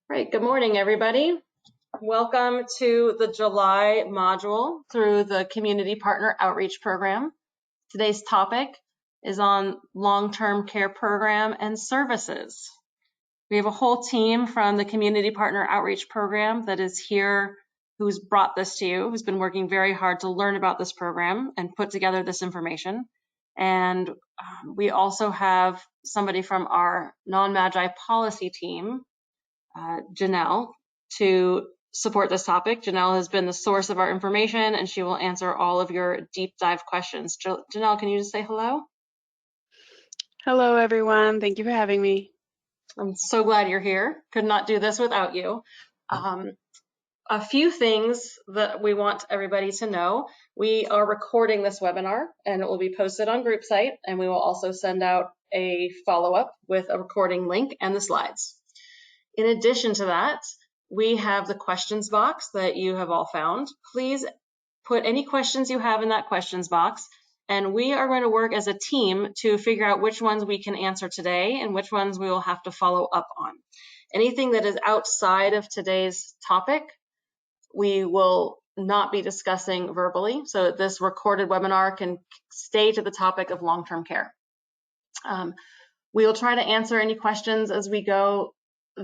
Great. Good morning, everybody. Welcome to the July module through the Community Partner Outreach Program. Today's topic is on long-term care program and services. We have a whole team from the Community Partner Outreach Program that is here, who's brought this to you, who's been working very hard to learn about this program and put together this information. And we also have somebody from our non-Magi policy team, Janelle, to support this topic. Janelle has been the source of our information and she will answer all of your deep dive questions. Janelle, can you just say hello? Hello, everyone. Thank you for having me. I'm so glad you're here. Could not do this without you. A few things that we want everybody to know. We are recording this webinar and it will be posted on GroupSite, and we will also send out a follow-up with a recording link and the slides. In addition to that, we have the questions box that you have all found. Please put any questions you have in that questions box, and we are going to work as a team to figure out which ones we can answer today and which ones we will have to follow up on. Anything that is outside of today's topic, we will not be discussing verbally, so this recorded webinar can stay to the topic of long-term care. We will try to answer any questions as we go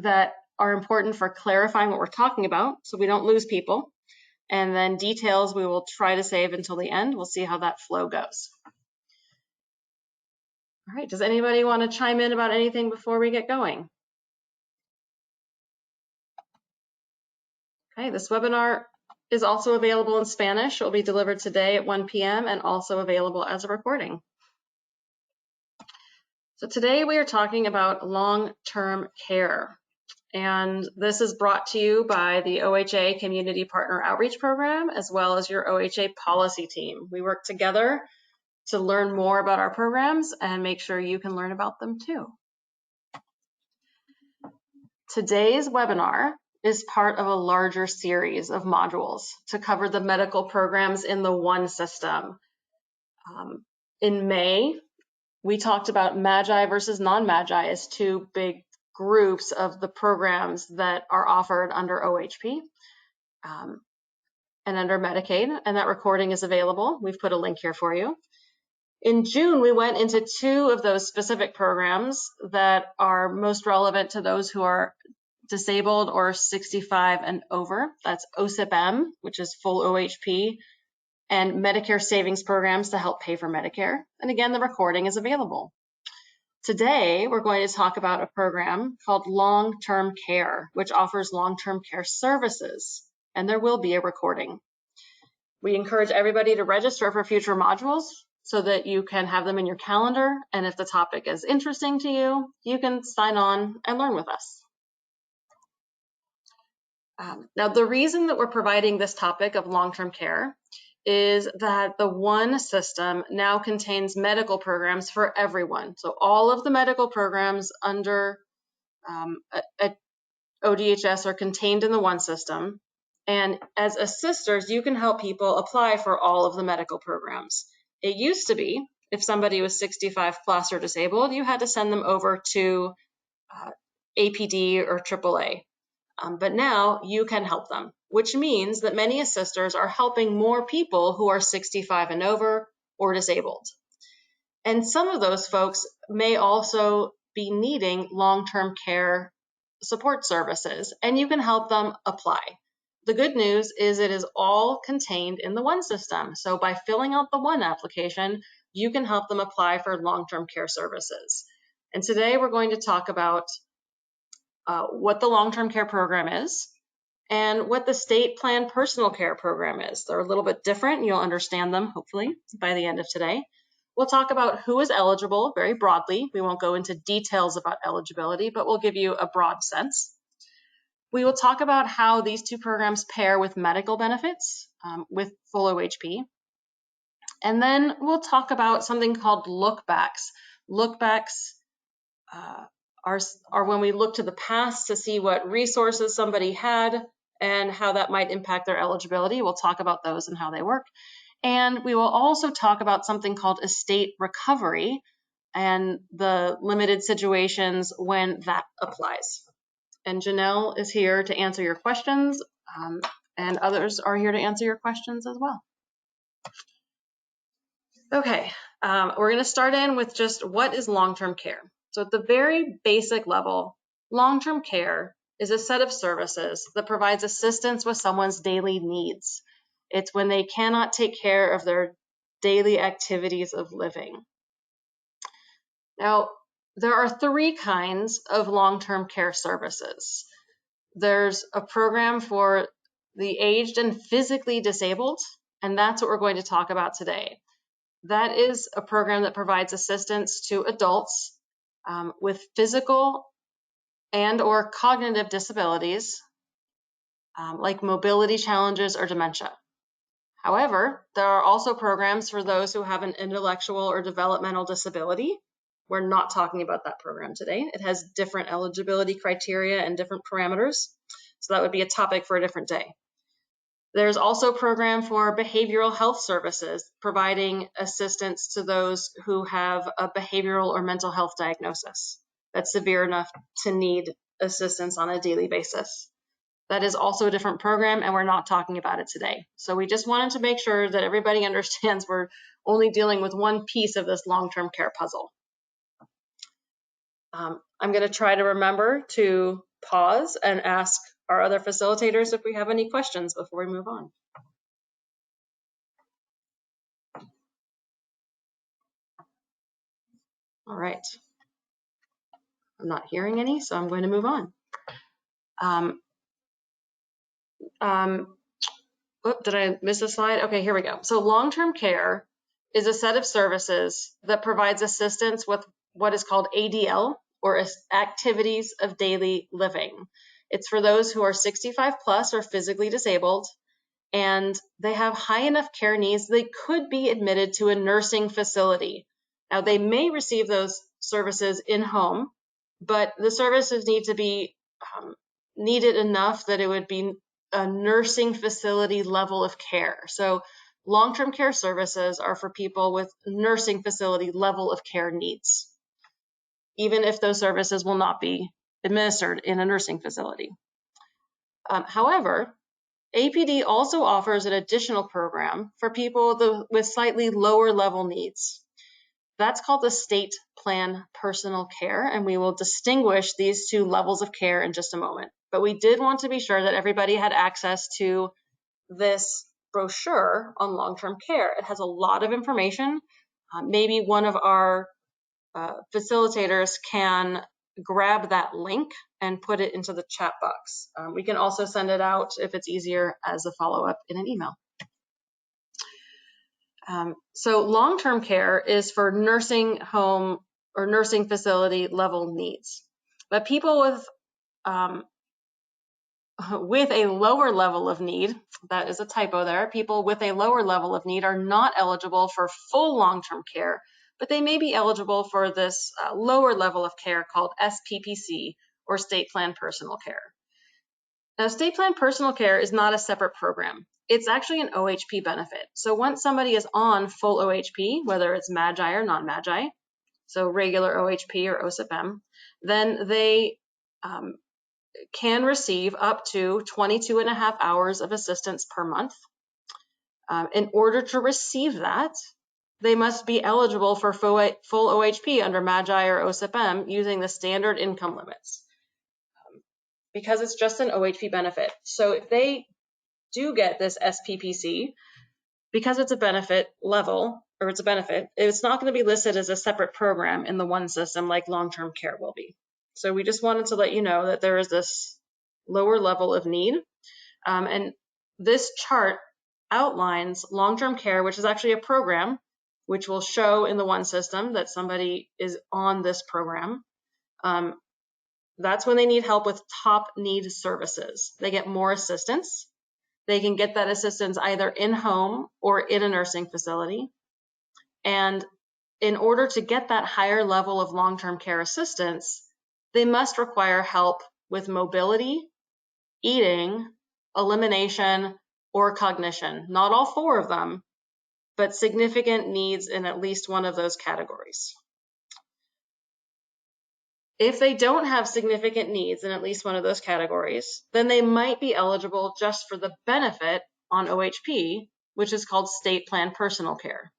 that are important for clarifying what we're talking about so we don't lose people. And then details we will try to save until the end. We'll see how that flow goes. All right, does anybody want to chime in about anything before we get going? Okay, this webinar is also available in Spanish. It will be delivered today at 1 p.m. and also available as a recording. So today we are talking about long-term care. And this is brought to you by the OHA Community Partner Outreach Program, as well as your OHA policy team. We work together to learn more about our programs and make sure you can learn about them too. Today's webinar is part of a larger series of modules to cover the medical programs in the one system. In May, we talked about Magi versus non-Magi as two big groups of the programs that are offered under OHP and under Medicaid, and that recording is available. We've put a link here for you. In June, we went into two of those specific programs that are most relevant to those who are disabled or 65 and over. That's OSIP-M, which is full OHP, and Medicare savings programs to help pay for Medicare. And again, the recording is available. Today, we're going to talk about a program called Long-Term Care, which offers long-term care services, and there will be a recording. We encourage everybody to register for future modules so that you can have them in your calendar, and if the topic is interesting to you, you can sign on and learn with us. Now, the reason that we're providing this topic of long-term care is that the one system now contains medical programs for everyone. So all of the medical programs under ODHS are contained in the one system. And as assisters, you can help people apply for all of the medical programs. It used to be, if somebody was 65 plus or disabled, you had to send them over to APD or AAA. But now you can help them, which means that many assisters are helping more people who are 65 and over or disabled. And some of those folks may also be needing long-term care support services, and you can help them apply. The good news is it is all contained in the one system. So by filling out the one application, you can help them apply for long-term care services. And today we're going to talk about what the long-term care program is and what the state plan personal care program is. They're a little bit different, and you'll understand them hopefully by the end of today. We'll talk about who is eligible very broadly. We won't go into details about eligibility, but we'll give you a broad sense. We will talk about how these two programs pair with medical benefits with full OHP. And then we'll talk about something called lookbacks. Lookbacks are when we look to the past to see what resources somebody had and how that might impact their eligibility. We'll talk about those and how they work. And we will also talk about something called estate recovery and the limited situations when that applies. and Janelle is here to answer your questions, and others are here to answer your questions as well. Okay, we're going to start in with just what is long-term care. So at the very basic level, long-term care is a set of services that provides assistance with someone's daily needs. It's when they cannot take care of their daily activities of living. Now, there are three kinds of long-term care services. There's a program for the aged and physically disabled, and that's what we're going to talk about today. That is a program that provides assistance to adults with physical and or cognitive disabilities, like mobility challenges or dementia. However, there are also programs for those who have an intellectual or developmental disability. We're not talking about that program today. It has different eligibility criteria and different parameters, so that would be a topic for a different day. There's also a program for behavioral health services, providing assistance to those who have a behavioral or mental health diagnosis that's severe enough to need assistance on a daily basis. That is also a different program, and we're not talking about it today. So we just wanted to make sure that everybody understands we're only dealing with one piece of this long-term care puzzle. I'm going to try to remember to pause and ask our other facilitators if we have any questions before we move on. All right. I'm not hearing any, so I'm going to move on. Did I miss a slide? Okay, here we go. So long-term care is a set of services that provides assistance with what is called ADL, or activities of daily living. It's for those who are 65 plus or physically disabled, and they have high enough care needs they could be admitted to a nursing facility. Now, they may receive those services in-home, but the services need to be needed enough that it would be a nursing facility level of care. So long-term care services are for people with nursing facility level of care needs, even if those services will not be administered in a nursing facility. However, APD also offers an additional program for people with slightly lower level needs. That's called the state plan personal care, and we will distinguish these two levels of care in just a moment. But we did want to be sure that everybody had access to this brochure on long-term care. It has a lot of information. Maybe one of our facilitators can grab that link and put it into the chat box. We can also send it out if it's easier as a follow-up in an email. So long-term care is for nursing home or nursing facility level needs. But people with a lower level of need, that is a typo there, people with a lower level of need are not eligible for full long-term care, but they may be eligible for this lower level of care called SPPC, or State Plan Personal Care. Now, State Plan Personal Care is not a separate program. It's actually an OHP benefit. So once somebody is on full OHP, whether it's MAGI or non-MAGI, so regular OHP or OSIP-M, then they can receive up to 22.5 hours of assistance per month. In order to receive that, they must be eligible for full OHP under MAGI or OSIP-M using the standard income limits, because it's just an OHP benefit. So if they do get this SPPC, because it's a benefit level, or it's a benefit, it's not going to be listed as a separate program in the one system like long-term care will be. So we just wanted to let you know that there is this lower level of need. And this chart outlines long-term care, which is actually a program which will show in the one system that somebody is on this program. That's when they need help with top need services. They get more assistance. They can get that assistance either in-home or in a nursing facility. And in order to get that higher level of long-term care assistance, they must require help with mobility, eating, elimination, or cognition. Not all four of them, but significant needs in at least one of those categories. If they don't have significant needs in at least one of those categories, then they might be eligible just for the benefit on OHP, which is called state plan personal care.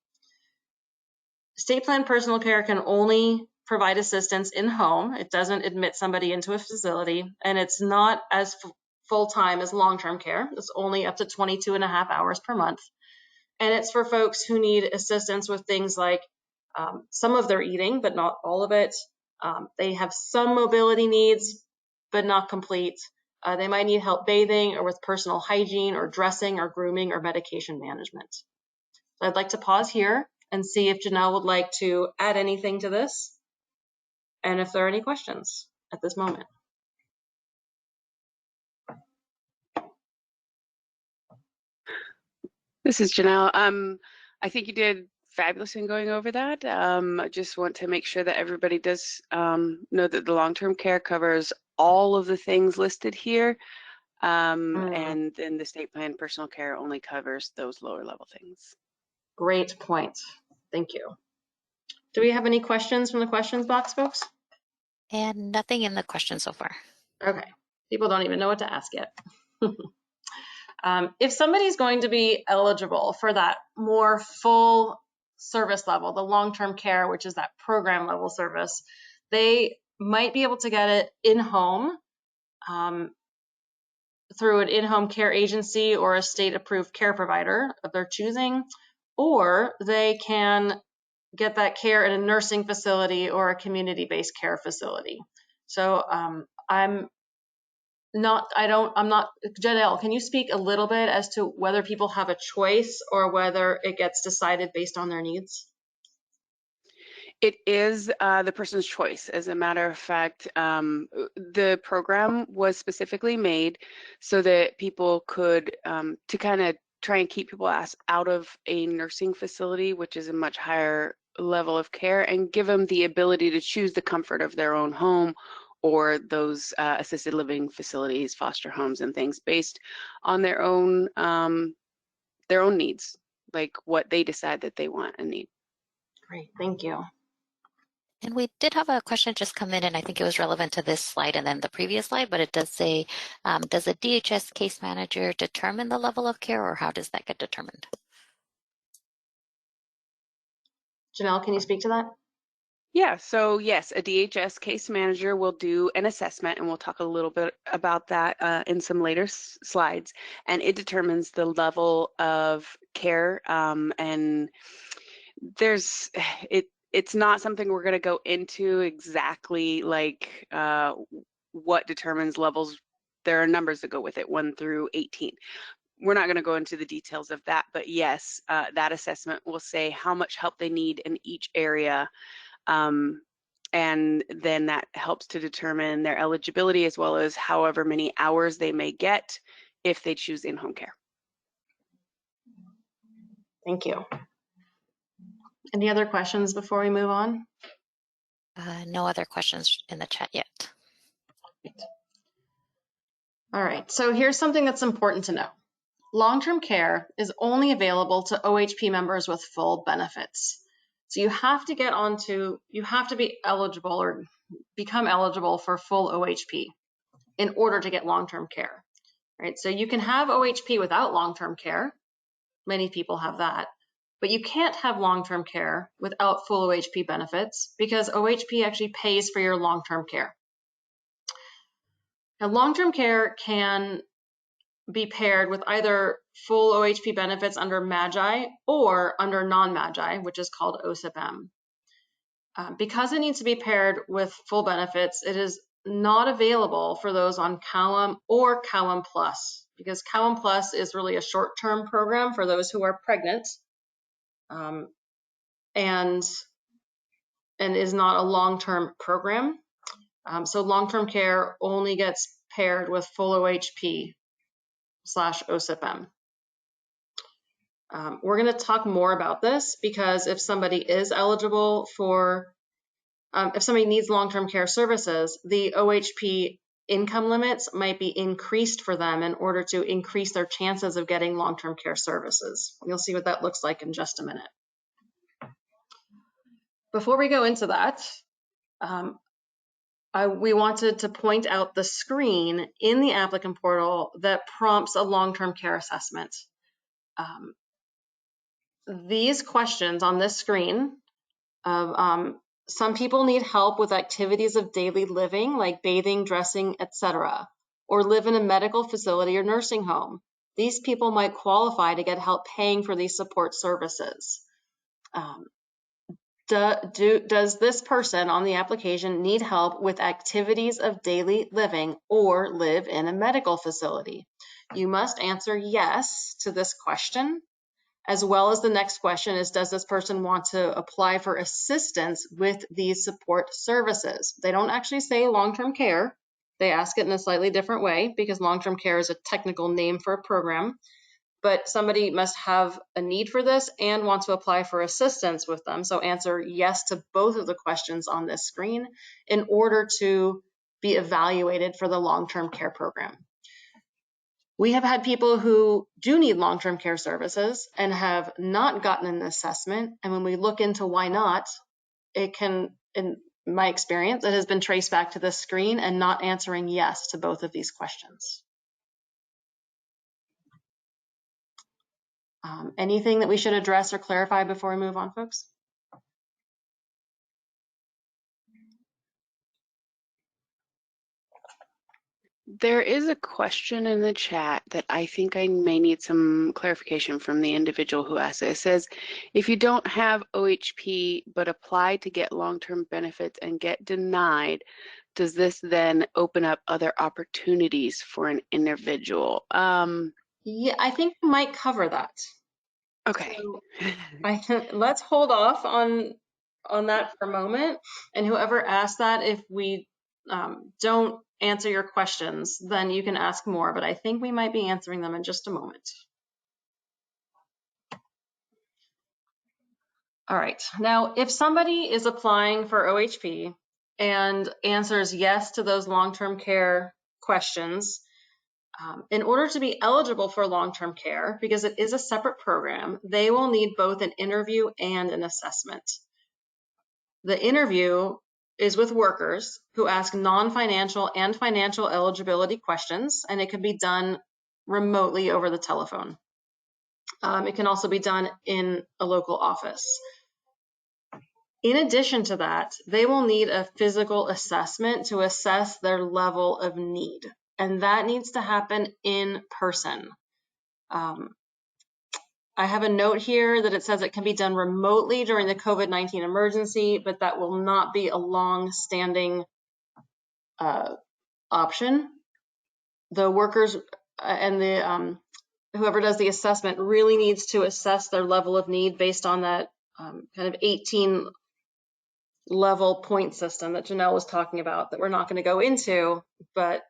State plan personal care can only provide assistance in home. It doesn't admit somebody into a facility, and it's not as full-time as long-term care. It's only up to 22 and a half hours per month. And it's for folks who need assistance with things like some of their eating, but not all of it. They have some mobility needs, but not complete. They might need help bathing or with personal hygiene or dressing or grooming or medication management. So I'd like to pause here and see if Janelle would like to add anything to this and if there are any questions at this moment. This is Janelle. I think you did fabulous in going over that. I just want to make sure that everybody does know that the long-term care covers all of the things listed here, and then the state plan personal care only covers those lower level things. Great point. Thank you. Do we have any questions from the questions box, folks? And nothing in the question so far. Okay. People don't even know what to ask yet. If somebody's going to be eligible for that more full service level, the long-term care, which is that program level service, they might be able to get it in-home through an in-home care agency or a state-approved care provider of their choosing, or they can get that care in a nursing facility or a community-based care facility. So I'm not, Janelle, can you speak a little bit as to whether people have a choice or whether it gets decided based on their needs? It is the person's choice. As a matter of fact, the program was specifically made so that people could, to kind of try and keep people out of a nursing facility, which is a much higher level of care, and give them the ability to choose the comfort of their own home or those assisted living facilities, foster homes, and things based on their own needs, like what they decide that they want and need. Great, thank you. And we did have a question just come in, and I think it was relevant to this slide and then the previous slide, but it does say, does a DHS case manager determine the level of care, or how does that get determined? Janelle, can you speak to that? Yeah, so yes, a DHS case manager will do an assessment, and we'll talk a little bit about that in some later slides, and it determines the level of care, and it's not something we're going to go into exactly, like what determines levels. There are numbers that go with it, 1 through 18. We're not going to go into the details of that, but yes, that assessment will say how much help they need in each area. And then that helps to determine their eligibility, as well as however many hours they may get if they choose in-home care. Thank you. Any other questions before we move on? No other questions in the chat yet. All right, so here's something that's important to know. Long-term care is only available to OHP members with full benefits. So you have to be eligible or become eligible for full OHP in order to get long-term care, right? So you can have OHP without long-term care. Many people have that, but you can't have long-term care without full OHP benefits because OHP actually pays for your long-term care. Now, long-term care can be paired with either full OHP benefits under MAGI or under non-MAGI, which is called OSIP-M. Because it needs to be paired with full benefits, it is not available for those on COWAM or COWAM Plus, because COWAM Plus is really a short-term program for those who are pregnant and is not a long-term program. So long-term care only gets paired with full OHP / OSIP-M. We're going to talk more about this because if somebody is eligible for, if somebody needs long-term care services, the OHP income limits might be increased for them in order to increase their chances of getting long-term care services. You'll see what that looks like in just a minute. Before we go into that, we wanted to point out the screen in the applicant portal that prompts a long-term care assessment. These questions on this screen of some people need help with activities of daily living like bathing, dressing, etc., or live in a medical facility or nursing home. These people might qualify to get help paying for these support services. Does this person on the application need help with activities of daily living or live in a medical facility? You must answer yes to this question, as well as the next question is, does this person want to apply for assistance with these support services? They don't actually say long-term care. They ask it in a slightly different way because long-term care is a technical name for a program. But somebody must have a need for this and want to apply for assistance with them. So answer yes to both of the questions on this screen in order to be evaluated for the long-term care program. We have had people who do need long-term care services and have not gotten an assessment. And when we look into why not, it can, in my experience, it has been traced back to this screen and not answering yes to both of these questions. Anything that we should address or clarify before we move on, folks? There is a question in the chat that I think I may need some clarification from the individual who asked it. It says, if you don't have OHP but apply to get long-term benefits and get denied, does this then open up other opportunities for an individual? Yeah, I think we might cover that. Okay. So let's hold off on that for a moment. And whoever asked that, if we don't answer your questions, then you can ask more, but I think we might be answering them in just a moment. All right, now if somebody is applying for OHP and answers yes to those long-term care questions, in order to be eligible for long-term care, because it is a separate program, they will need both an interview and an assessment. The interview is with workers who ask non-financial and financial eligibility questions, and it can be done remotely over the telephone. It can also be done in a local office. In addition to that, they will need a physical assessment to assess their level of need, and that needs to happen in person. I have a note here that it says it can be done remotely during the COVID-19 emergency, but that will not be a long-standing option. The workers and the whoever does the assessment really needs to assess their level of need based on that kind of 18 level point system that Janelle was talking about that we're not going to go into, but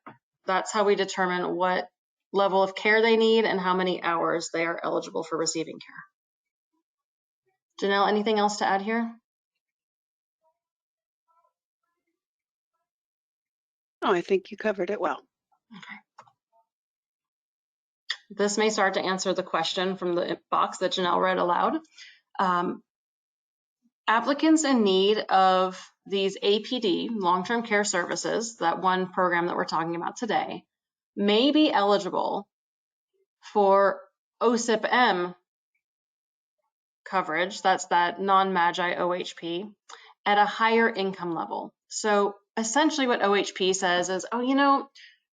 that's how we determine what level of care they need and how many hours they are eligible for receiving care. Janelle, anything else to add here? Oh, I think you covered it well. Okay. This may start to answer the question from the box that Janelle read aloud. Applicants in need of these APD, long-term care services, that one program that we're talking about today, may be eligible for OSIP-M coverage, that's that non-MAGI OHP, at a higher income level. So essentially what OHP says is, oh, you know,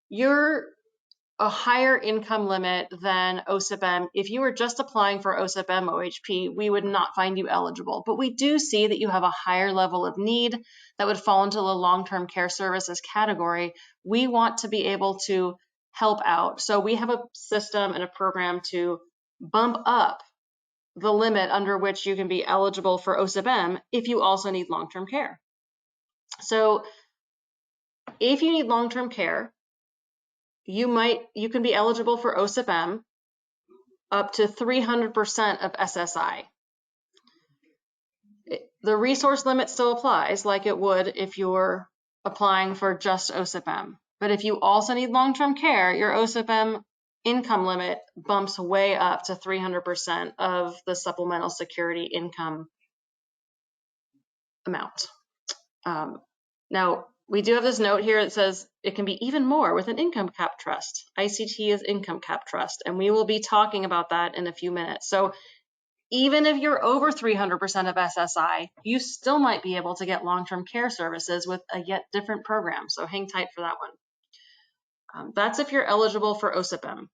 you're a higher income limit than OSIP-M. If you were just applying for OSIP-M OHP, we would not find you eligible. But we do see that you have a higher level of need that would fall into the long-term care services category. We want to be able to help out. So we have a system and a program to bump up the limit under which you can be eligible for OSIP-M if you also need long-term care. So if you need long-term care, you can be eligible for OSIP-M up to 300% of SSI. The resource limit still applies like it would if you're applying for just OSIP-M. But if you also need long-term care, your OSIP-M income limit bumps way up to 300% of the supplemental security income amount. Now, we do have this note here that says it can be even more with an income cap trust. ICT is income cap trust, and we will be talking about that in a few minutes. So even if you're over 300% of SSI, you still might be able to get long-term care services with a yet different program. So hang tight for that one. That's if you're eligible for OSIPM,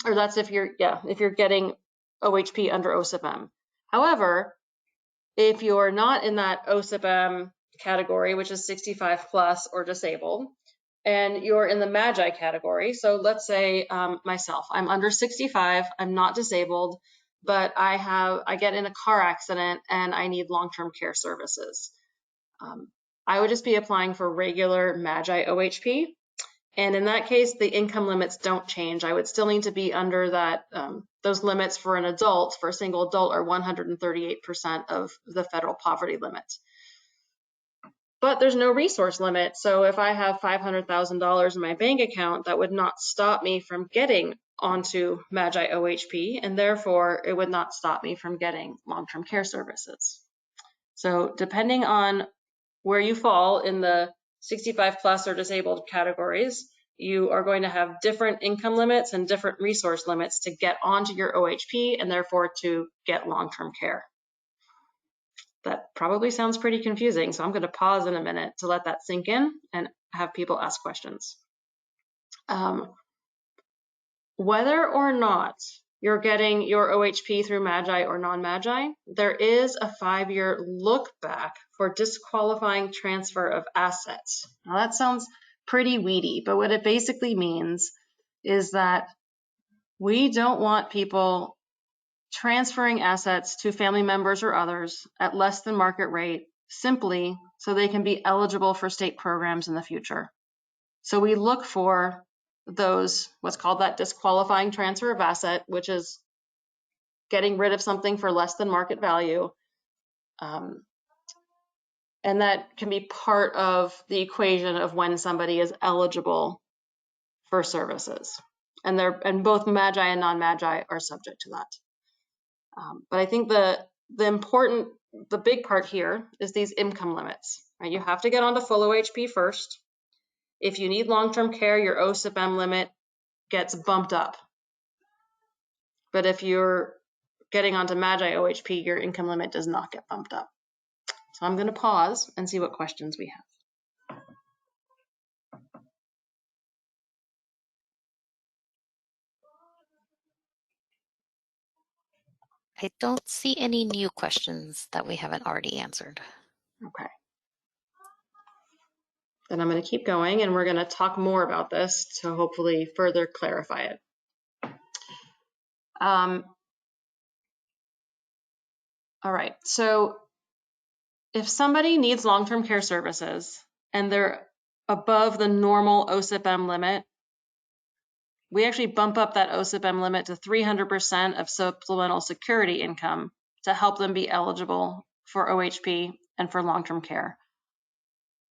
or that's if you're getting OHP under OSIPM. However, if you're not in that OSIPM category, which is 65 plus or disabled, and you're in the MAGI category, so let's say myself, I'm under 65, I'm not disabled, but I get in a car accident and I need long-term care services. I would just be applying for regular MAGI OHP. And in that case, the income limits don't change. I would still need to be under that. Those limits for an adult, for a single adult, are 138% of the federal poverty limit. But there's no resource limit. So if I have $500,000 in my bank account, that would not stop me from getting onto MAGI OHP, and therefore it would not stop me from getting long-term care services. So depending on where you fall in the 65 plus or disabled categories, you are going to have different income limits and different resource limits to get onto your OHP and therefore to get long-term care. That probably sounds pretty confusing, so I'm going to pause in a minute to let that sink in and have people ask questions. Whether or not you're getting your OHP through MAGI or non-MAGI, there is a 5-year look back for disqualifying transfer of assets. Now that sounds pretty weedy, but what it basically means is that we don't want people transferring assets to family members or others at less than market rate simply so they can be eligible for state programs in the future. So we look for those, what's called that disqualifying transfer of asset, which is getting rid of something for less than market value. And that can be part of the equation of when somebody is eligible for services. And both MAGI and non-MAGI are subject to that. But I think the big part here is these income limits, right? You have to get onto full OHP first. If you need long-term care, your OSIPM limit gets bumped up. But if you're getting onto MAGI OHP, your income limit does not get bumped up. So I'm going to pause and see what questions we have. I don't see any new questions that we haven't already answered. Okay. Then I'm going to keep going, and we're going to talk more about this to hopefully further clarify it. All right. So if somebody needs long-term care services and they're above the normal OSIPM limit, we actually bump up that OSIPM limit to 300% of supplemental security income to help them be eligible for OHP and for long-term care.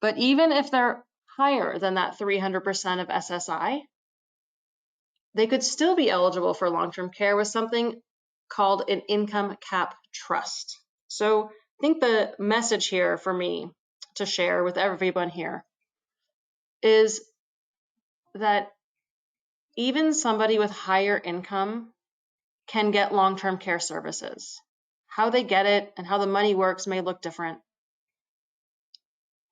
But even if they're higher than that 300% of SSI, they could still be eligible for long-term care with something called an income cap trust. So I think the message here for me to share with everyone here is that even somebody with higher income can get long-term care services. How they get it and how the money works may look different.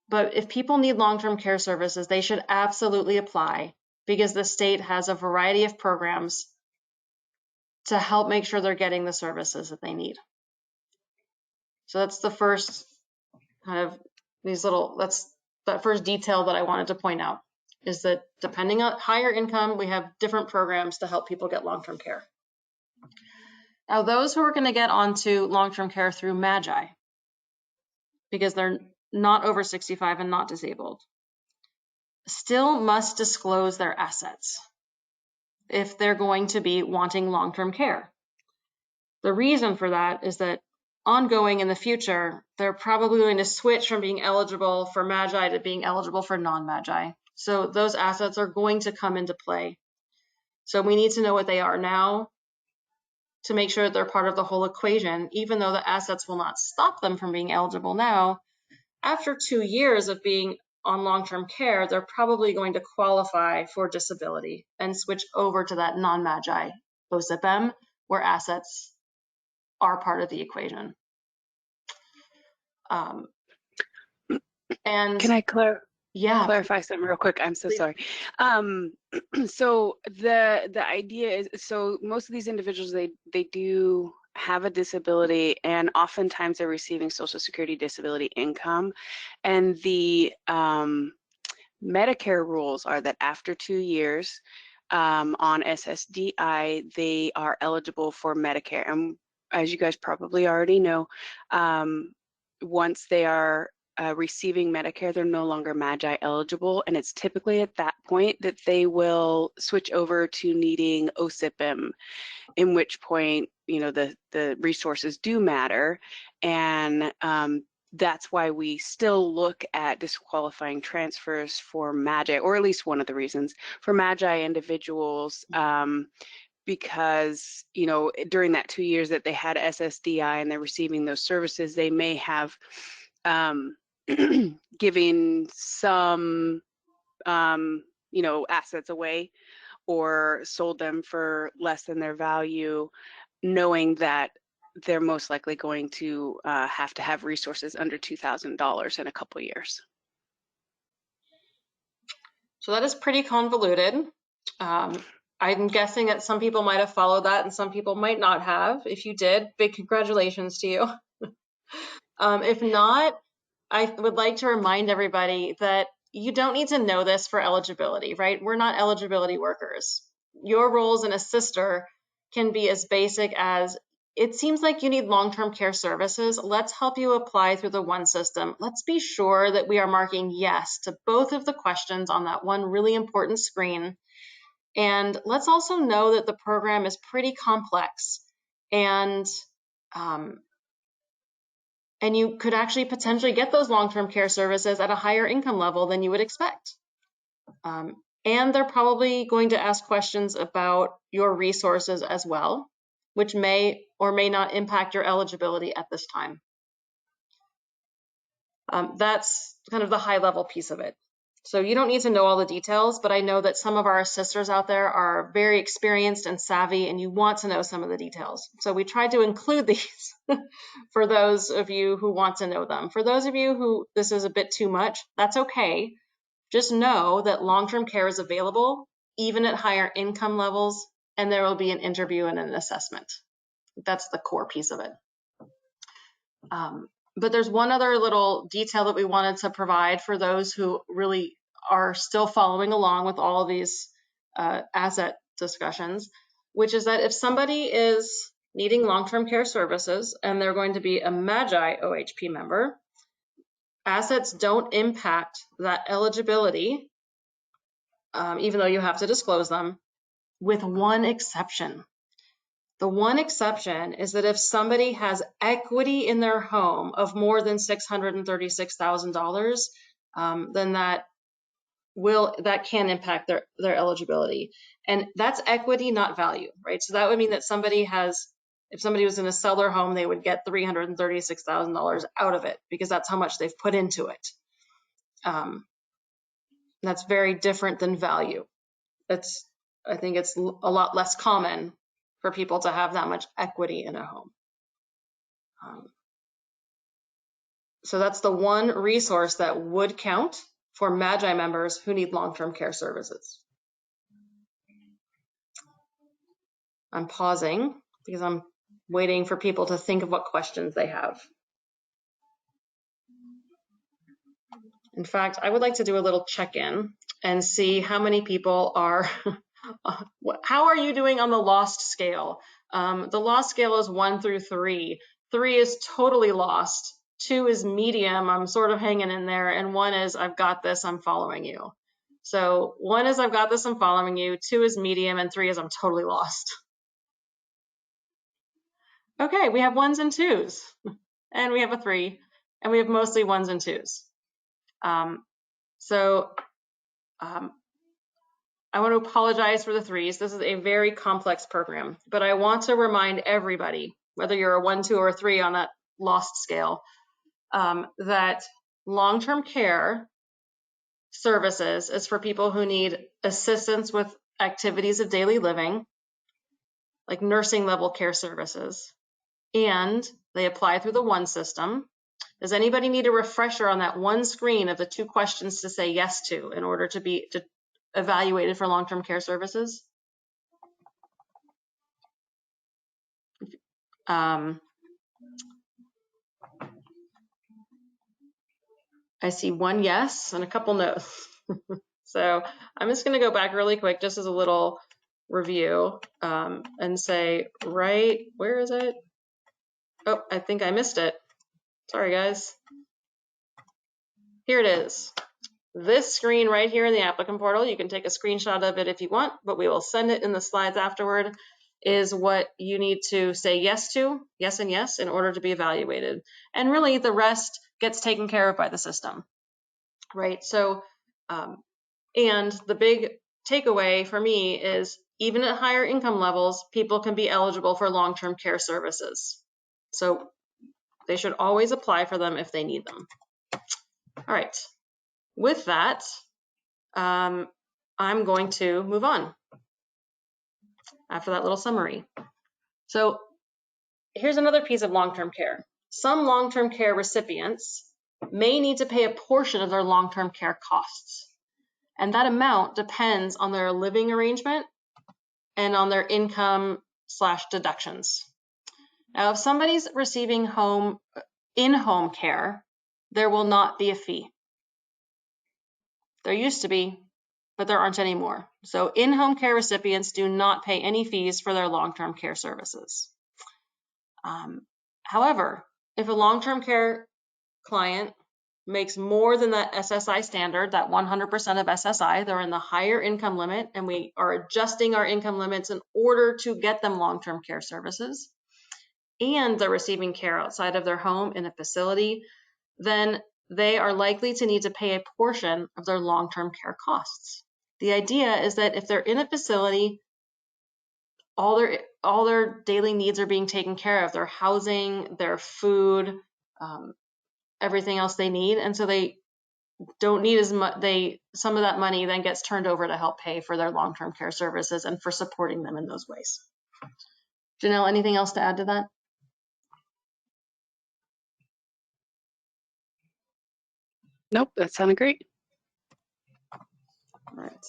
But if people need long-term care services, they should absolutely apply, because the state has a variety of programs to help make sure they're getting the services that they need. So that's the first kind of that's that first detail that I wanted to point out, is that depending on higher income, we have different programs to help people get long-term care. Now, those who are going to get onto long-term care through MAGI, because they're not over 65 and not disabled, still must disclose their assets if they're going to be wanting long-term care. The reason for that is that ongoing in the future, they're probably going to switch from being eligible for MAGI to being eligible for non-MAGI. So those assets are going to come into play. So we need to know what they are now to make sure that they're part of the whole equation, even though the assets will not stop them from being eligible now. After 2 years of being on long-term care, they're probably going to qualify for disability and switch over to that non-MAGI OSIP-M, where assets are part of the equation. And Can I yeah, clarify something real quick? I'm so please. sorry. So the idea is, so most of these individuals, they do have a disability, and oftentimes they're receiving Social Security disability income, and the Medicare rules are that after 2 years on SSDI, they are eligible for Medicare. And as you guys probably already know, once they are receiving Medicare, they're no longer MAGI eligible, and it's typically at that point that they will switch over to needing OSIP-M, in which point, you know, the resources do matter, and that's why we still look at disqualifying transfers for MAGI, or at least one of the reasons for MAGI individuals, because, you know, during that 2 years that they had SSDI and they're receiving those services, they may have giving some, you know, assets away or sold them for less than their value, knowing that they're most likely going to have resources under $2,000 in a couple years. So that is pretty convoluted. I'm guessing that some people might have followed that and some people might not have. If you did, big congratulations to you. If not, I would like to remind everybody that you don't need to know this for eligibility, right? We're not eligibility workers. Your role as an assister can be as basic as, it seems like you need long-term care services. Let's help you apply through the one system. Let's be sure that we are marking yes to both of the questions on that one really important screen. And let's also know that the program is pretty complex, and you could actually potentially get those long-term care services at a higher income level than you would expect. And they're probably going to ask questions about your resources as well, which may or may not impact your eligibility at this time. That's kind of the high-level piece of it. So you don't need to know all the details, but I know that some of our assisters out there are very experienced and savvy, and you want to know some of the details. So we tried to include these for those of you who want to know them. For those of you who this is a bit too much, that's okay. Just know that long-term care is available even at higher income levels, and there will be an interview and an assessment. That's the core piece of it. But there's one other little detail that we wanted to provide for those who really are still following along with all of these asset discussions, which is that if somebody is needing long-term care services and they're going to be a MAGI OHP member, assets don't impact that eligibility, even though you have to disclose them, with one exception. The one exception is that if somebody has equity in their home of more than $636,000, then that can impact their eligibility. And that's equity, not value, right? So that would mean that if somebody was going to sell their home, they would get $336,000 out of it because that's how much they've put into it. That's very different than value. I think it's a lot less common for people to have that much equity in a home. So that's the one resource that would count for MAGI members who need long-term care services. I'm pausing because I'm waiting for people to think of what questions they have. In fact, I would like to do a little check-in and see how many people are, how are you doing on the lost scale? The lost scale is 1 through 3. 3 is totally lost. 2 is medium, I'm sort of hanging in there, and 1 is I've got this, I'm following you. So 1 is I've got this, I'm following you, 2 is medium, and 3 is I'm totally lost. Okay, we have 1s and 2s, and we have a 3, and we have mostly 1s and 2s. I want to apologize for the 3s. This is a very complex program, but I want to remind everybody, whether you're a 1, 2, or a 3 on that lost scale, that long-term care services is for people who need assistance with activities of daily living, like nursing level care services, and they apply through the one system. Does anybody need a refresher on that one screen of the 2 questions to say yes to in order to be evaluated for long-term care services? I see 1 yes and a couple no's. So I'm just going to go back really quick, just as a little review, and say, right, where is it? Oh, I think I missed it. Sorry, guys. Here it is. This screen right here in the applicant portal, you can take a screenshot of it if you want, but we will send it in the slides afterward, is what you need to say yes to, yes and yes, in order to be evaluated. And really the rest gets taken care of by the system, right? So, and the big takeaway for me is even at higher income levels, people can be eligible for long-term care services. So they should always apply for them if they need them. All right. With that, I'm going to move on after that little summary. So here's another piece of long-term care. Some long-term care recipients may need to pay a portion of their long-term care costs. And that amount depends on their living arrangement and on their income/deductions. Now, if somebody's receiving in-home care, there will not be a fee. There used to be, but there aren't anymore. So in-home care recipients do not pay any fees for their long-term care services. However, if a long-term care client makes more than that SSI standard, that 100% of SSI, they're in the higher income limit, and we are adjusting our income limits in order to get them long-term care services, and they're receiving care outside of their home in a facility, then they are likely to need to pay a portion of their long-term care costs. The idea is that if they're in a facility, all their daily needs are being taken care of, their housing, their food, everything else they need, and so they don't need as much. Some of that money then gets turned over to help pay for their long-term care services and for supporting them in those ways. Janelle, anything else to add to that? Nope, that sounded great. All right.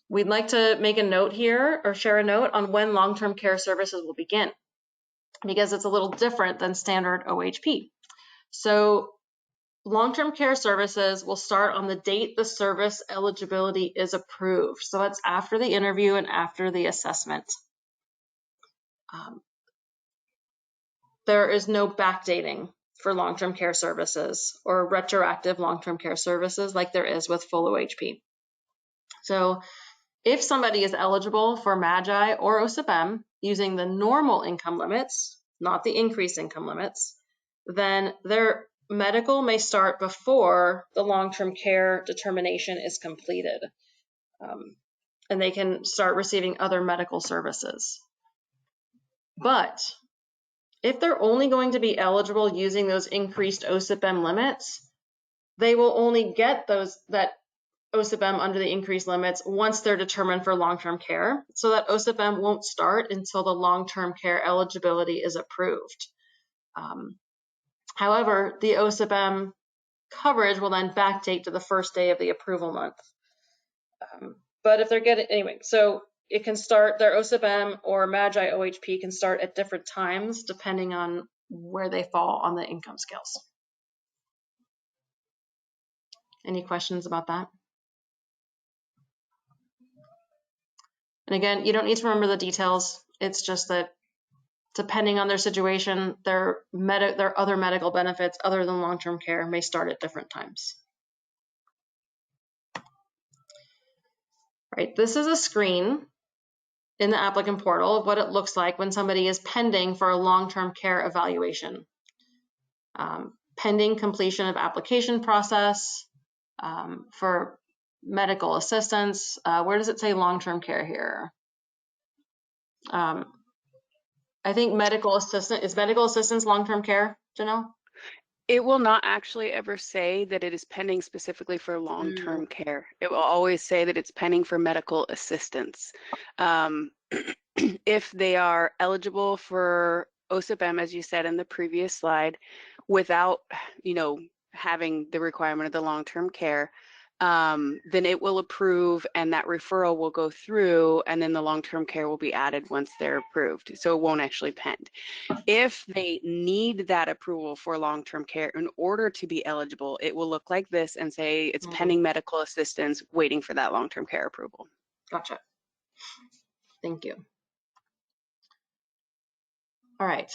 We'd like to make a note here or share a note on when long-term care services will begin, because it's a little different than standard OHP. So long-term care services will start on the date the service eligibility is approved. So that's after the interview and after the assessment. There is no backdating for long-term care services or retroactive long-term care services like there is with full OHP. So if somebody is eligible for MAGI or OSIP-M using the normal income limits, not the increased income limits, then their medical may start before the long-term care determination is completed. And they can start receiving other medical services. But if they're only going to be eligible using those increased OSIP-M limits, they will only get that OSIP-M under the increased limits once they're determined for long-term care. So that OSIP-M won't start until the long-term care eligibility is approved. However, the OSIP-M coverage will then backdate to the first day of the approval month. But if they're getting, anyway, so it can start, their OSIP-M or MAGI OHP can start at different times depending on where they fall on the income scales. Any questions about that? And again, you don't need to remember the details. It's just that depending on their situation, their other medical benefits other than long-term care may start at different times. Right, this is a screen in the applicant portal of what it looks like when somebody is pending for a long-term care evaluation. Pending completion of application process for medical assistance. Where does it say long-term care here? I think medical assistance, is medical assistance long-term care, Janelle? It will not actually ever say that it is pending specifically for long-term care. It will always say that it's pending for medical assistance. If they are eligible for OSIP-M, as you said in the previous slide, without, having the requirement of the long-term care, then it will approve and that referral will go through, and then the long-term care will be added once they're approved. So it won't actually pend. If they need that approval for long-term care in order to be eligible, it will look like this and say it's pending medical assistance waiting for that long-term care approval. Gotcha. Thank you. All right.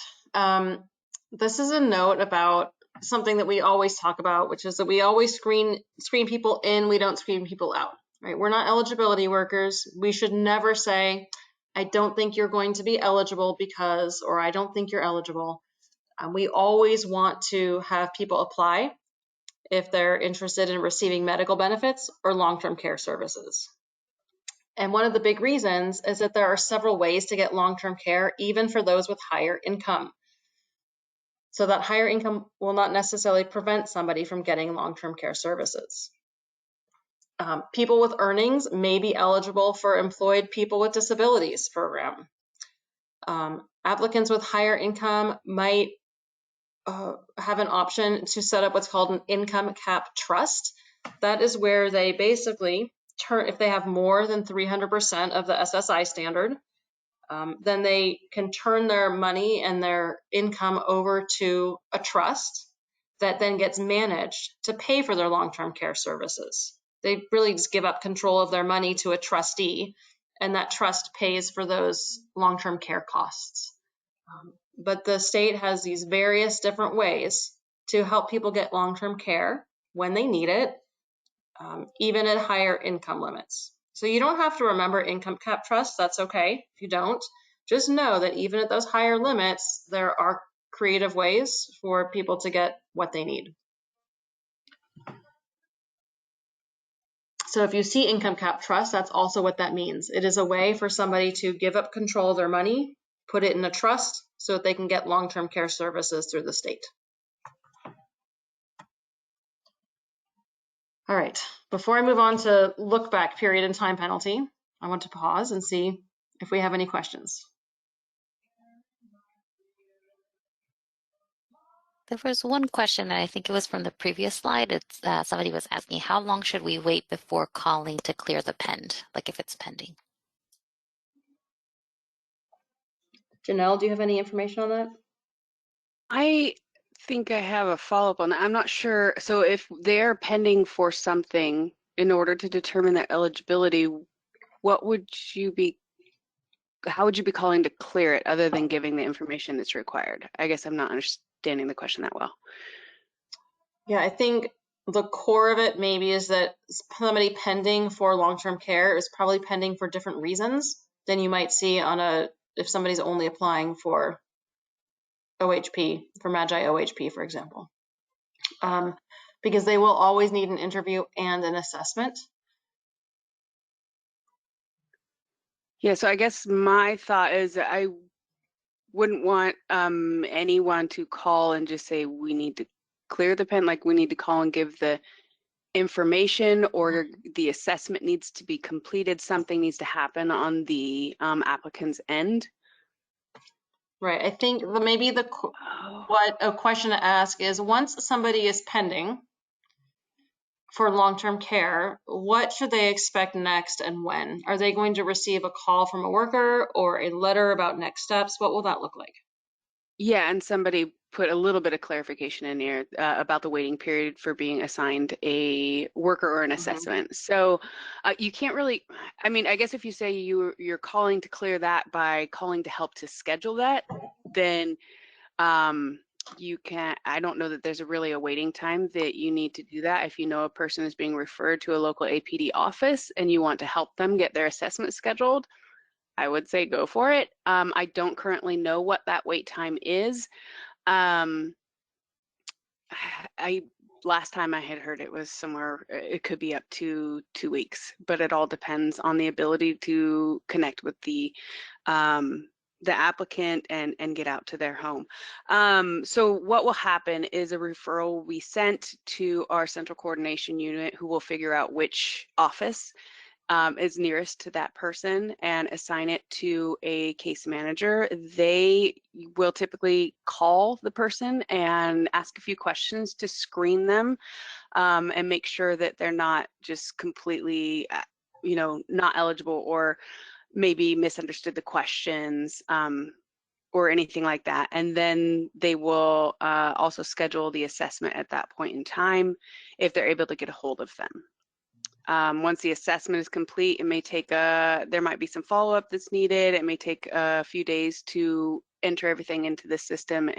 This is a note about something that we always talk about, which is that we always screen people in, we don't screen people out, right? We're not eligibility workers. We should never say, I don't think you're going to be eligible because, or I don't think you're eligible. We always want to have people apply if they're interested in receiving medical benefits or long-term care services. And one of the big reasons is that there are several ways to get long-term care, even for those with higher income. So that higher income will not necessarily prevent somebody from getting long-term care services. People with earnings may be eligible for Employed People with Disabilities program. Applicants with higher income might have an option to set up what's called an income cap trust. That is where they basically turn, if they have more than 300% of the SSI standard, then they can turn their money and their income over to a trust that then gets managed to pay for their long-term care services. They really just give up control of their money to a trustee, and that trust pays for those long-term care costs. But the state has these various different ways to help people get long-term care when they need it, even at higher income limits. So you don't have to remember income cap trust. That's okay if you don't. Just know that even at those higher limits, there are creative ways for people to get what they need. So if you see income cap trust, that's also what that means. It is a way for somebody to give up control of their money, put it in a trust so that they can get long-term care services through the state. All right, before I move on to look back period and time penalty, I want to pause and see if we have any questions. There was one question, and I think it was from the previous slide. It's somebody was asking, how long should we wait before calling to clear the pend, like if it's pending? Janelle, do you have any information on that? I think I have a follow-up on that. I'm not sure. So if they're pending for something in order to determine their eligibility, how would you be calling to clear it other than giving the information that's required? I guess I'm not understanding the question that well. Yeah, I think the core of it maybe is that somebody pending for long-term care is probably pending for different reasons than you might see on if somebody's only applying for OHP, for Magi OHP, for example. Because they will always need an interview and an assessment. Yeah, so I guess my thought is that I wouldn't want anyone to call and just say we need to clear the pen, like we need to call and give the information, or the assessment needs to be completed, something needs to happen on the applicant's end. Right, I think maybe what a question to ask is, once somebody is pending for long-term care, what should they expect next and when? Are they going to receive a call from a worker or a letter about next steps? What will that look like? Yeah, and somebody put a little bit of clarification in here about the waiting period for being assigned a worker or an assessment. So you can't really, I mean, I guess if you say you're calling to clear that by calling to help to schedule that, then you can't, I don't know that there's really a waiting time that you need to do that. If you know a person is being referred to a local APD office and you want to help them get their assessment scheduled, I would say go for it. I don't currently know what that wait time is. Last time I had heard it was somewhere, it could be up to 2 weeks, but it all depends on the ability to connect with the applicant and get out to their home. So what will happen is a referral will be sent to our central coordination unit, who will figure out which office is nearest to that person and assign it to a case manager. They will typically call the person and ask a few questions to screen them and make sure that they're not just completely, not eligible, or maybe misunderstood the questions or anything like that. And then they will also schedule the assessment at that point in time if they're able to get a hold of them. Once the assessment is complete, it may take there might be some follow-up that's needed. It may take a few days to enter everything into the system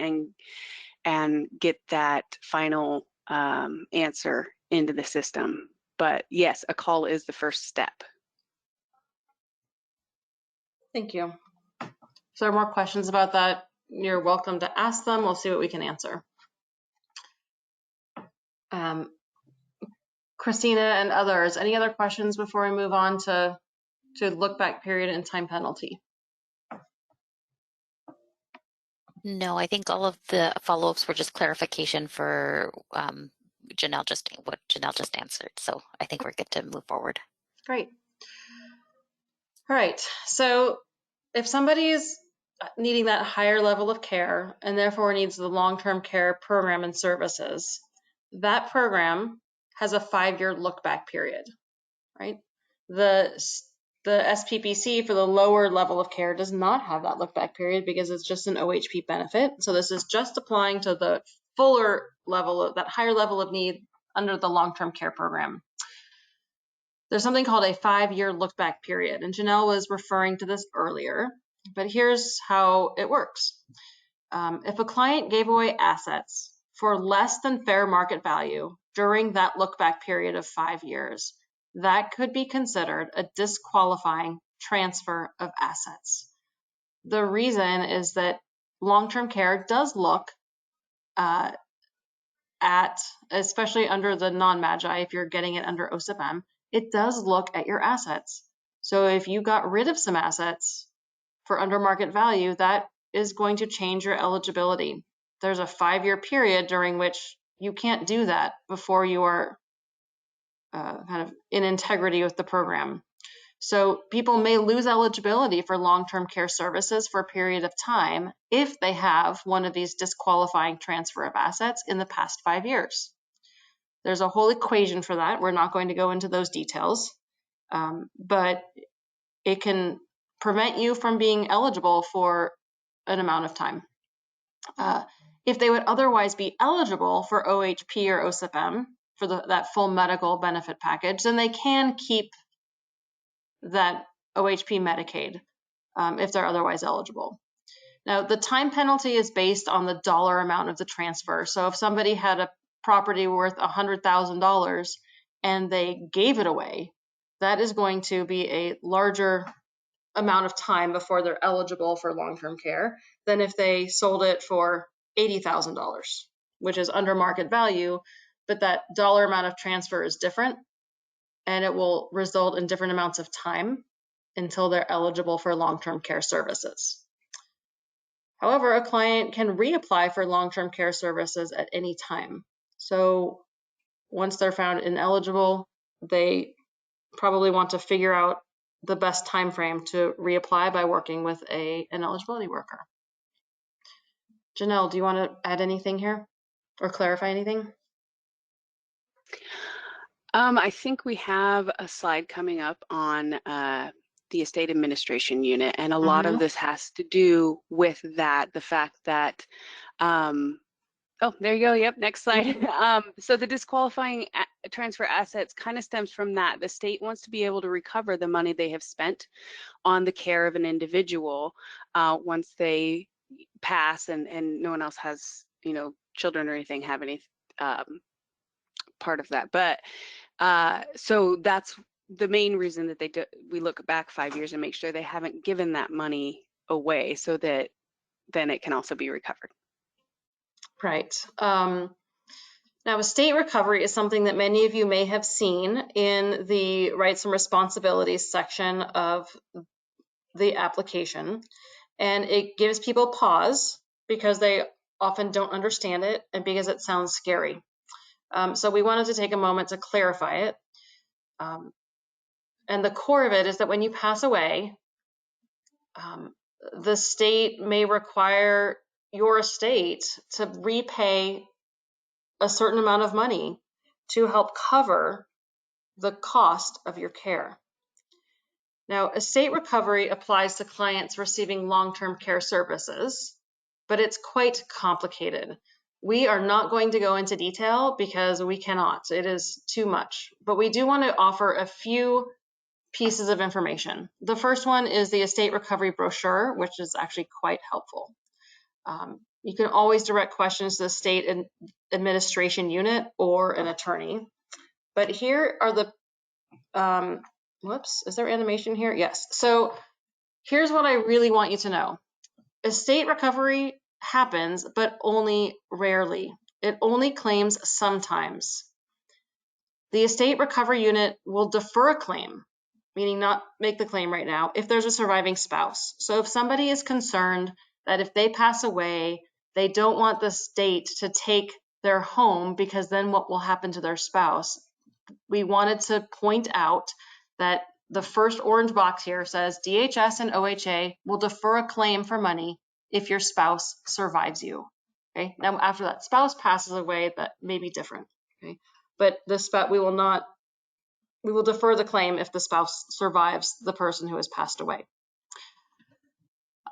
and get that final answer into the system. But yes, a call is the first step. Thank you. If there are more questions about that, you're welcome to ask them. We'll see what we can answer. Christina and others, any other questions before we move on to look back period and time penalty? No, I think all of the follow-ups were just clarification for what Janelle just answered. So I think we're good to move forward. Great. All right. So if somebody is needing that higher level of care and therefore needs the long-term care program and services, that program has a 5-year look-back period, right? The SPPC for the lower level of care does not have that look-back period because it's just an OHP benefit. So this is just applying to the fuller level, that higher level of need under the long-term care program. There's something called a 5-year look-back period, and Janelle was referring to this earlier, but here's how it works. If a client gave away assets for less than fair market value during that look-back period of 5 years, that could be considered a disqualifying transfer of assets. The reason is that long-term care does look at, especially under the non-MAGI, if you're getting it under OSIP-M, it does look at your assets. So if you got rid of some assets for under market value, that is going to change your eligibility. There's a 5-year period during which you can't do that before you are kind of in integrity with the program. So people may lose eligibility for long-term care services for a period of time if they have one of these disqualifying transfer of assets in the past 5 years. There's a whole equation for that. We're not going to go into those details, but it can prevent you from being eligible for an amount of time. If they would otherwise be eligible for OHP or OSIP-M for that full medical benefit package, then they can keep that OHP Medicaid if they're otherwise eligible. Now, the time penalty is based on the dollar amount of the transfer. So if somebody had a property worth $100,000 and they gave it away, that is going to be a larger amount of time before they're eligible for long-term care than if they sold it for $80,000, which is under market value, but that dollar amount of transfer is different and it will result in different amounts of time until they're eligible for long-term care services. However, a client can reapply for long-term care services at any time. So once they're found ineligible, they probably want to figure out the best time frame to reapply by working with an eligibility worker. Janelle, do you want to add anything here or clarify anything? I think we have a slide coming up on the estate administration unit, and a lot of this has to do with that, the fact that oh, there you go. Yep, next slide. So the disqualifying transfer assets kind of stems from that. The state wants to be able to recover the money they have spent on the care of an individual once they pass and no one else has, children or anything have any part of that. But so that's the main reason that we look back 5 years and make sure they haven't given that money away so that then it can also be recovered. Right. Now, estate recovery is something that many of you may have seen in the rights and responsibilities section of the application. And it gives people pause because they often don't understand it and because it sounds scary. So we wanted to take a moment to clarify it. And the core of it is that when you pass away, the state may require your estate to repay a certain amount of money to help cover the cost of your care. Now, estate recovery applies to clients receiving long-term care services, but it's quite complicated. We are not going to go into detail because we cannot. It is too much. But we do want to offer a few pieces of information. The first one is the estate recovery brochure, which is actually quite helpful. You can always direct questions to the state administration unit or an attorney. But here are the, whoops, is there animation here? Yes. So here's what I really want you to know. Estate recovery happens, but only rarely. It only claims sometimes. The estate recovery unit will defer a claim, meaning not make the claim right now, if there's a surviving spouse. So if somebody is concerned that if they pass away, they don't want the state to take their home because then what will happen to their spouse, we wanted to point out that the first orange box here says DHS and OHA will defer a claim for money if your spouse survives you. Okay. Now, after that spouse passes away, that may be different. Okay. But we will defer the claim if the spouse survives the person who has passed away.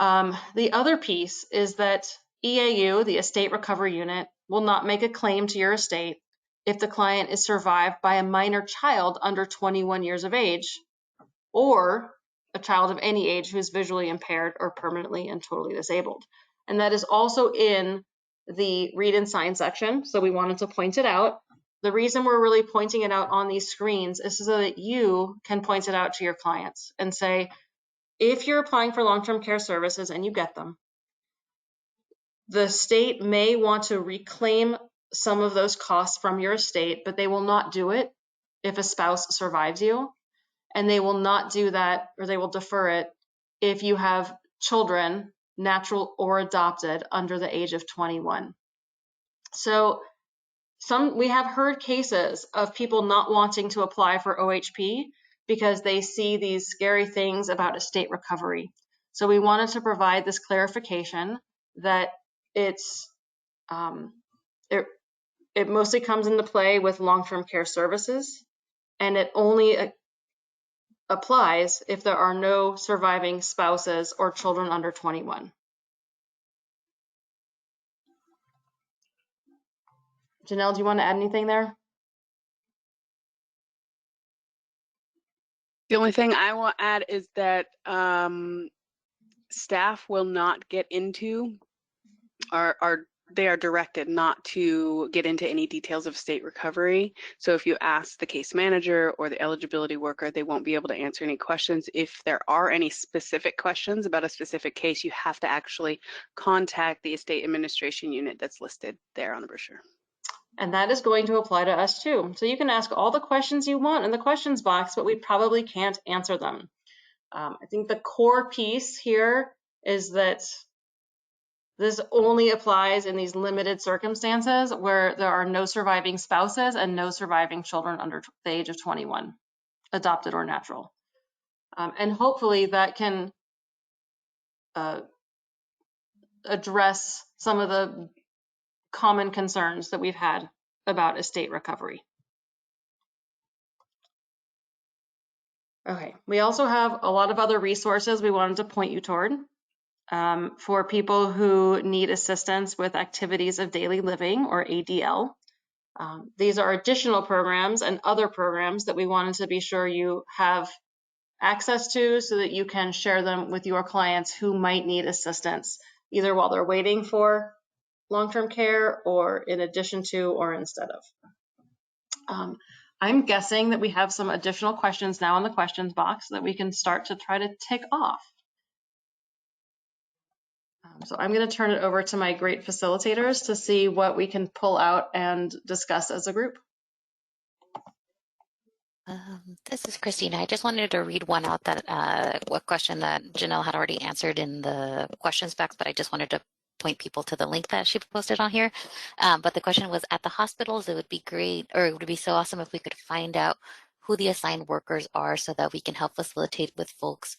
The other piece is that EAU, the Estate Recovery Unit, will not make a claim to your estate if the client is survived by a minor child under 21 years of age, or a child of any age who is visually impaired or permanently and totally disabled. And that is also in the read and sign section, so we wanted to point it out. The reason we're really pointing it out on these screens is so that you can point it out to your clients and say, if you're applying for long-term care services and you get them, the state may want to reclaim some of those costs from your estate, but they will not do it if a spouse survives you. And they will not do that, or they will defer it if you have children, natural or adopted, under the age of 21. So we have heard cases of people not wanting to apply for OHP because they see these scary things about estate recovery. So we wanted to provide this clarification that it mostly comes into play with long-term care services, and it only applies if there are no surviving spouses or children under 21. Janelle, do you want to add anything there? The only thing I will add is that staff will not get into, they are directed not to get into any details of state recovery. So if you ask the case manager or the eligibility worker, they won't be able to answer any questions. If there are any specific questions about a specific case, you have to actually contact the estate administration unit that's listed there on the brochure. And that is going to apply to us too. So you can ask all the questions you want in the questions box, but we probably can't answer them. I think the core piece here is that this only applies in these limited circumstances where there are no surviving spouses and no surviving children under the age of 21, adopted or natural. And hopefully that can address some of the common concerns that we've had about estate recovery. Okay, we also have a lot of other resources we wanted to point you toward for people who need assistance with activities of daily living, or ADL. These are additional programs and other programs that we wanted to be sure you have access to so that you can share them with your clients who might need assistance, either while they're waiting for long-term care or in addition to or instead of. I'm guessing that we have some additional questions now in the questions box that we can start to try to tick off. So I'm going to turn it over to my great facilitators to see what we can pull out and discuss as a group. This is Christina. I just wanted to read one out that a question that Janelle had already answered in the questions box, but I just wanted to point people to the link that she posted on here. But the question was, at the hospitals, it would be great, or it would be so awesome if we could find out who the assigned workers are so that we can help facilitate with folks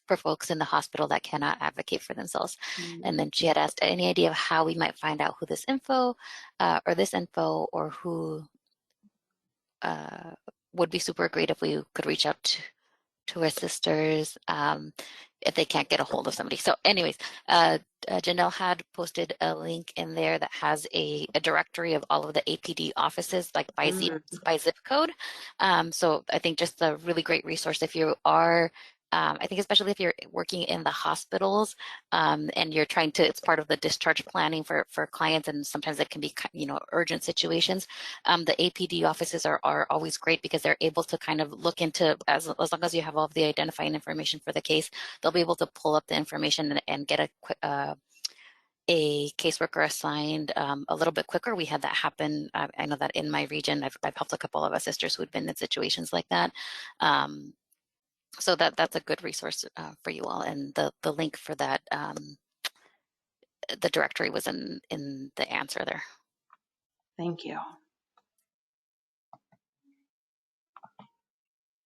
in the hospital that cannot advocate for themselves. And then she had asked any idea of how we might find out who this info or who would be super great if we could reach out to our sisters if they can't get a hold of somebody. So anyways, Janelle had posted a link in there that has a directory of all of the APD offices, like by zip code. So I think just a really great resource if you are, I think especially if you're working in the hospitals and you're trying to, it's part of the discharge planning for clients, and sometimes it can be, urgent situations. The APD offices are always great because they're able to kind of look into, as long as you have all of the identifying information for the case, they'll be able to pull up the information and get a caseworker assigned a little bit quicker. We had that happen. I know that in my region, I've helped a couple of our sisters who had been in situations like that. So that's a good resource for you all. And the link for that, the directory was in the answer there. Thank you.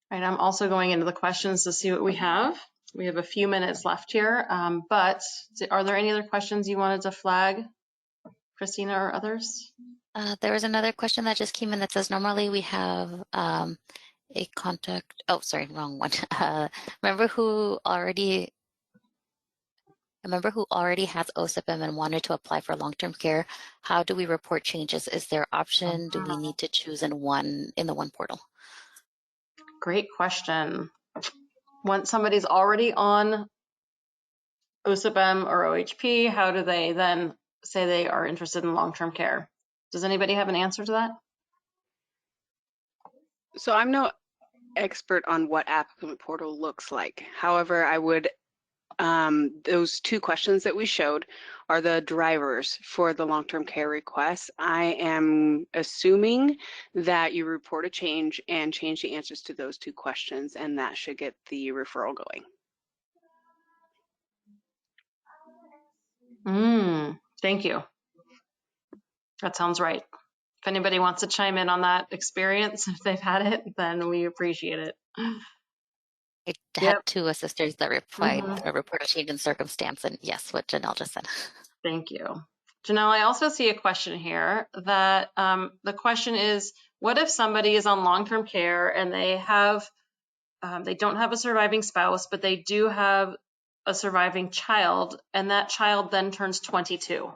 Right, I'm also going into the questions to see what we have. We have a few minutes left here, but are there any other questions you wanted to flag, Christina or others? There was another question that just came in that says, normally we have a contact, oh, sorry, wrong one. Remember who already has OSIPM and wanted to apply for long-term care? How do we report changes? Is there option? Do we need to choose in the one portal? Great question. Once somebody's already on OSIPM or OHP, how do they then say they are interested in long-term care? Does anybody have an answer to that? So I'm no expert on what applicant portal looks like. However, I would, those two questions that we showed are the drivers for the long-term care requests. I am assuming that you report a change and change the answers to those two questions, and that should get the referral going. Thank you. That sounds right. If anybody wants to chime in on that experience, if they've had it, then we appreciate it. I had two sisters that replied, report a change in circumstance, and yes, what Janelle just said. Thank you. Janelle, I also see a question here that the question is, what if somebody is on long-term care and they don't have a surviving spouse, but they do have a surviving child, and that child then turns 22?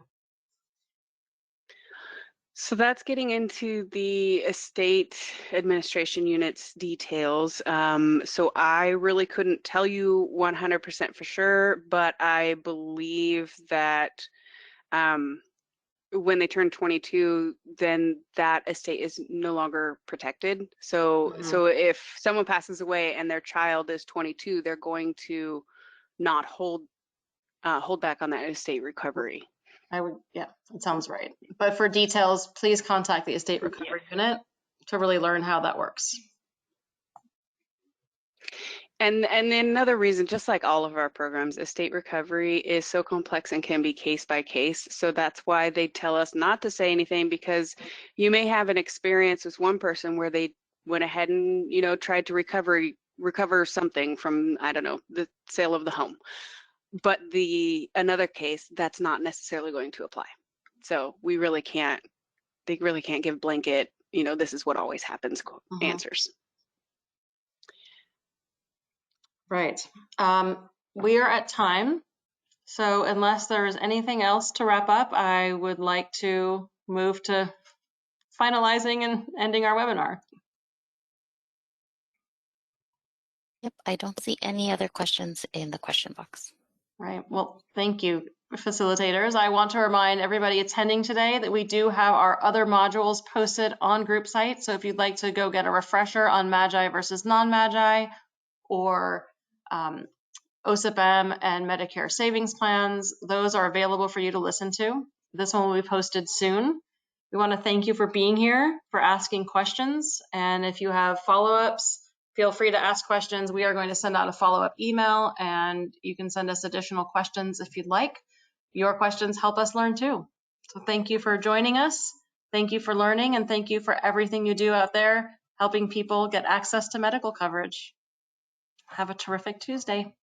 So that's getting into the estate administration unit's details. So I really couldn't tell you 100% for sure, but I believe that when they turn 22, then that estate is no longer protected. So so if someone passes away and their child is 22, they're going to not hold back on that estate recovery. Yeah, that sounds right. But for details, please contact the estate recovery unit to really learn how that works. And another reason, just like all of our programs, estate recovery is so complex and can be case by case. So that's why they tell us not to say anything, because you may have an experience with one person where they went ahead and, tried to recover something from, I don't know, the sale of the home. But another case, that's not necessarily going to apply. So they really can't give blanket, this is what always happens answers. Right. We are at time. So unless there's anything else to wrap up, I would like to move to finalizing and ending our webinar. Yep, I don't see any other questions in the question box. Right. Well, thank you, facilitators. I want to remind everybody attending today that we do have our other modules posted on group site. So if you'd like to go get a refresher on MAGI versus non-MAGI, or OSIPM and Medicare savings plans, those are available for you to listen to. This one will be posted soon. We want to thank you for being here, for asking questions. And if you have follow-ups, Feel free to ask questions. We are going to send out a follow-up email, and you can send us additional questions if you'd like. Your questions help us learn too. So thank you for joining us. Thank you for learning, and thank you for everything you do out there helping people get access to medical coverage. Have a terrific Tuesday.